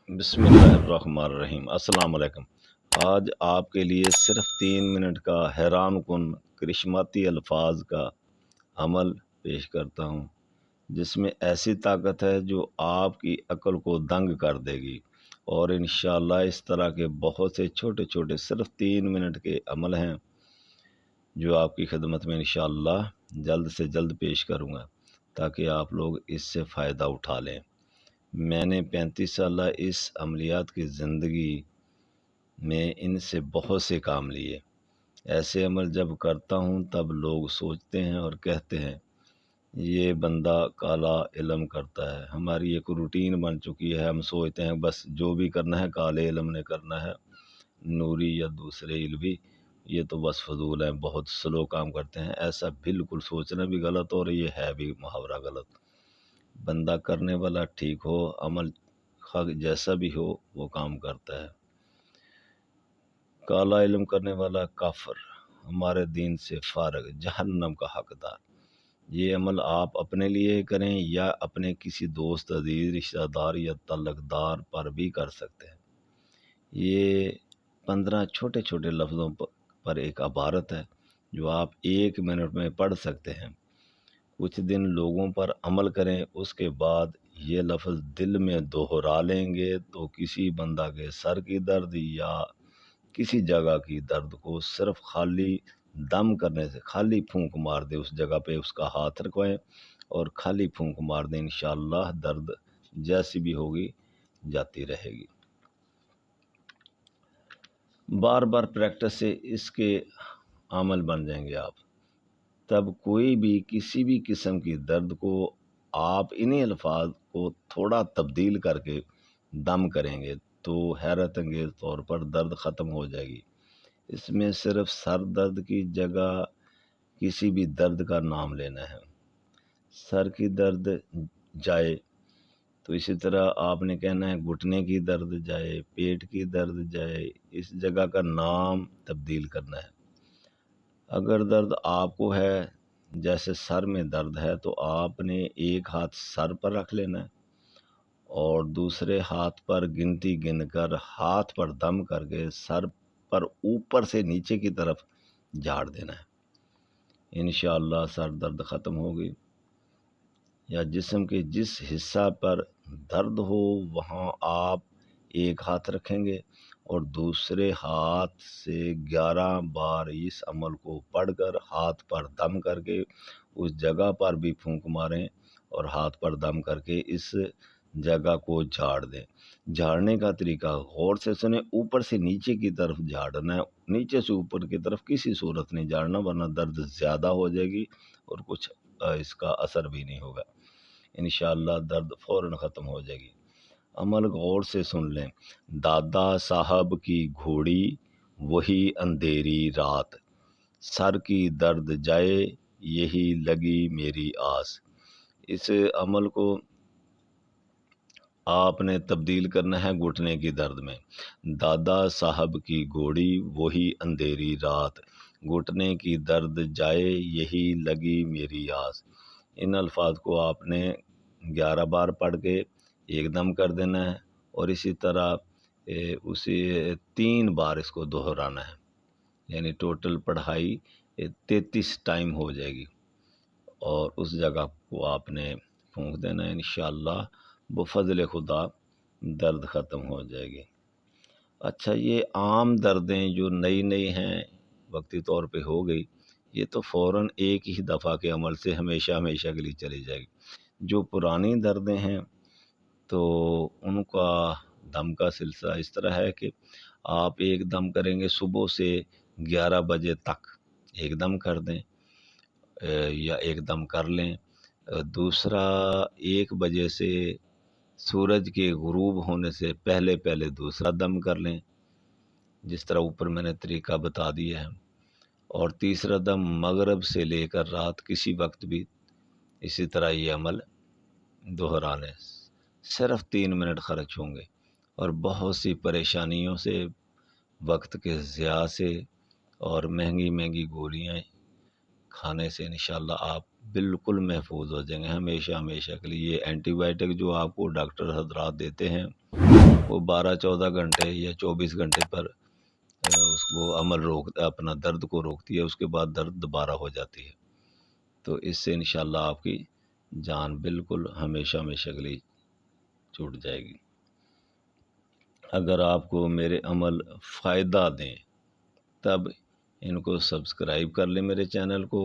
بسم اللہ الرحمن الرحیم۔ السلام علیکم۔ آج آپ کے لیے صرف 3 منٹ کا حیران کن کرشماتی الفاظ کا عمل پیش کرتا ہوں، جس میں ایسی طاقت ہے جو آپ کی عقل کو دنگ کر دے گی، اور انشاءاللہ اس طرح کے بہت سے چھوٹے چھوٹے صرف 3 منٹ کے عمل ہیں جو آپ کی خدمت میں انشاءاللہ جلد سے جلد پیش کروں گا، تاکہ آپ لوگ اس سے فائدہ اٹھا لیں۔ میں نے 35 سالہ اس عملیات کی زندگی میں ان سے بہت سے کام لیے۔ ایسے عمل جب کرتا ہوں تب لوگ سوچتے ہیں اور کہتے ہیں یہ بندہ کالا علم کرتا ہے۔ ہماری ایک روٹین بن چکی ہے، ہم سوچتے ہیں بس جو بھی کرنا ہے کالے علم نے کرنا ہے، نوری یا دوسرے علمی یہ تو بس فضول ہیں، بہت سلو کام کرتے ہیں۔ ایسا بالکل سوچنا بھی غلط اور یہ ہے بھی محاورہ غلط۔ بندہ کرنے والا ٹھیک ہو، عمل جیسا بھی ہو وہ کام کرتا ہے۔ کالا علم کرنے والا کافر، ہمارے دین سے فارغ، جہنم کا حقدار۔ یہ عمل آپ اپنے لیے کریں یا اپنے کسی دوست، عزیز، رشتہ دار یا تعلق دار پر بھی کر سکتے ہیں۔ یہ 15 چھوٹے چھوٹے لفظوں پر ایک عبارت ہے جو آپ 1 منٹ میں پڑھ سکتے ہیں۔ کچھ دن لوگوں پر عمل کریں، اس کے بعد یہ لفظ دل میں دہرا لیں گے تو کسی بندہ کے سر کی درد یا کسی جگہ کی درد کو صرف خالی دم کرنے سے، خالی پھونک مار دے اس جگہ پہ، اس کا ہاتھ رکھوائیں اور خالی پھونک مار دیں، انشاءاللہ درد جیسی بھی ہوگی جاتی رہے گی۔ بار بار پریکٹس سے اس کے عمل بن جائیں گے آپ، تب کوئی بھی کسی بھی قسم کی درد کو آپ انہی الفاظ کو تھوڑا تبدیل کر کے دم کریں گے تو حیرت انگیز طور پر درد ختم ہو جائے گی۔ اس میں صرف سر درد کی جگہ کسی بھی درد کا نام لینا ہے۔ سر کی درد جائے تو اسی طرح آپ نے کہنا ہے گھٹنے کی درد جائے، پیٹ کی درد جائے، اس جگہ کا نام تبدیل کرنا ہے۔ اگر درد آپ کو ہے جیسے سر میں درد ہے تو آپ نے ایک ہاتھ سر پر رکھ لینا ہے اور دوسرے ہاتھ پر گنتی گن کر ہاتھ پر دم کر کے سر پر اوپر سے نیچے کی طرف جھاڑ دینا ہے۔ انشاءاللہ سر درد ختم ہوگی۔ یا جسم کے جس حصہ پر درد ہو وہاں آپ ایک ہاتھ رکھیں گے اور دوسرے ہاتھ سے 11 بار اس عمل کو پڑھ کر ہاتھ پر دم کر کے اس جگہ پر بھی پھونک ماریں اور ہاتھ پر دم کر کے اس جگہ کو جھاڑ دیں۔ جھاڑنے کا طریقہ غور سے سنیں، اوپر سے نیچے کی طرف جھاڑنا ہے، نیچے سے اوپر کی طرف کسی صورت نہیں جھاڑنا ورنہ درد زیادہ ہو جائے گی اور کچھ اس کا اثر بھی نہیں ہوگا۔ انشاءاللہ درد فوراً ختم ہو جائے گی۔ عمل غور سے سن لیں۔ دادا صاحب کی گھوڑی وہی اندھیری رات، سر کی درد جائے یہی لگی میری آس۔ اس عمل کو آپ نے تبدیل کرنا ہے گھٹنے کی درد میں۔ دادا صاحب کی گھوڑی وہی اندھیری رات، گھٹنے کی درد جائے یہی لگی میری آس۔ ان الفاظ کو آپ نے 11 بار پڑھ کے ایک دم کر دینا ہے اور اسی طرح اسے 3 بار اس کو دہرانا ہے، یعنی ٹوٹل پڑھائی 33 ٹائم ہو جائے گی اور اس جگہ کو آپ نے پھونک دینا ہے۔ انشاءاللہ بفضل خدا درد ختم ہو جائے گی۔ اچھا، یہ عام دردیں جو نئی ہیں وقتی طور پہ ہو گئی، یہ تو فوراً ایک ہی دفعہ کے عمل سے ہمیشہ کے لیے چلی جائے گی۔ جو پرانی دردیں ہیں تو ان کا دم کا سلسلہ اس طرح ہے کہ آپ ایک دم کریں گے صبح سے 11 بجے تک ایک دم کر دیں یا ایک دم کر لیں۔ دوسرا 1 بجے سے سورج کے غروب ہونے سے پہلے دوسرا دم کر لیں، جس طرح اوپر میں نے طریقہ بتا دیا ہے۔ اور تیسرا دم مغرب سے لے کر رات کسی وقت بھی اسی طرح یہ عمل دہرا لیں۔ صرف 3 منٹ خرچ ہوں گے اور بہت سی پریشانیوں سے، وقت کے ضیاع سے اور مہنگی گولیاں کھانے سے انشاءاللہ آپ بالکل محفوظ ہو جائیں گے ہمیشہ کے لیے۔ یہ اینٹی بائیوٹک جو آپ کو ڈاکٹر حضرات دیتے ہیں وہ 12-14 گھنٹے یا 24 گھنٹے پر اس کو عمل اپنا درد کو روکتی ہے، اس کے بعد درد دوبارہ ہو جاتی ہے۔ تو اس سے انشاءاللہ آپ کی جان بالکل ہمیشہ ہمیشہ کے لیے چھوٹ جائے گی۔ اگر آپ کو میرے عمل فائدہ دیں تب ان کو سبسکرائب کر لیں میرے چینل کو،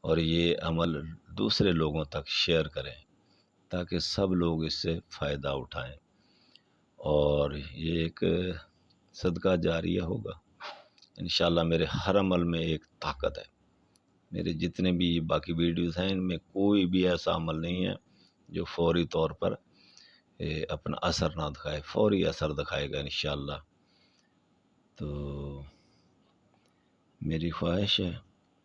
اور یہ عمل دوسرے لوگوں تک شیئر کریں تاکہ سب لوگ اس سے فائدہ اٹھائیں، اور یہ ایک صدقہ جاریہ ہوگا۔ انشاءاللہ میرے ہر عمل میں ایک طاقت ہے۔ میرے جتنے بھی باقی ویڈیوز ہیں ان میں کوئی بھی ایسا عمل نہیں ہے جو فوری طور پر اپنا اثر نہ دکھائے، فوری اثر دکھائے گا انشاءاللہ۔ تو میری خواہش ہے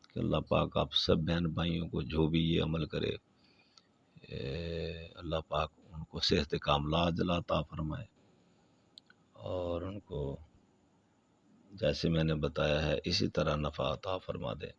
کہ اللہ پاک آپ سب بہن بھائیوں کو جو بھی یہ عمل کرے، اللہ پاک ان کو صحت کاملہ عاجل عطا فرمائے، اور ان کو جیسے میں نے بتایا ہے اسی طرح نفع عطا فرما دے۔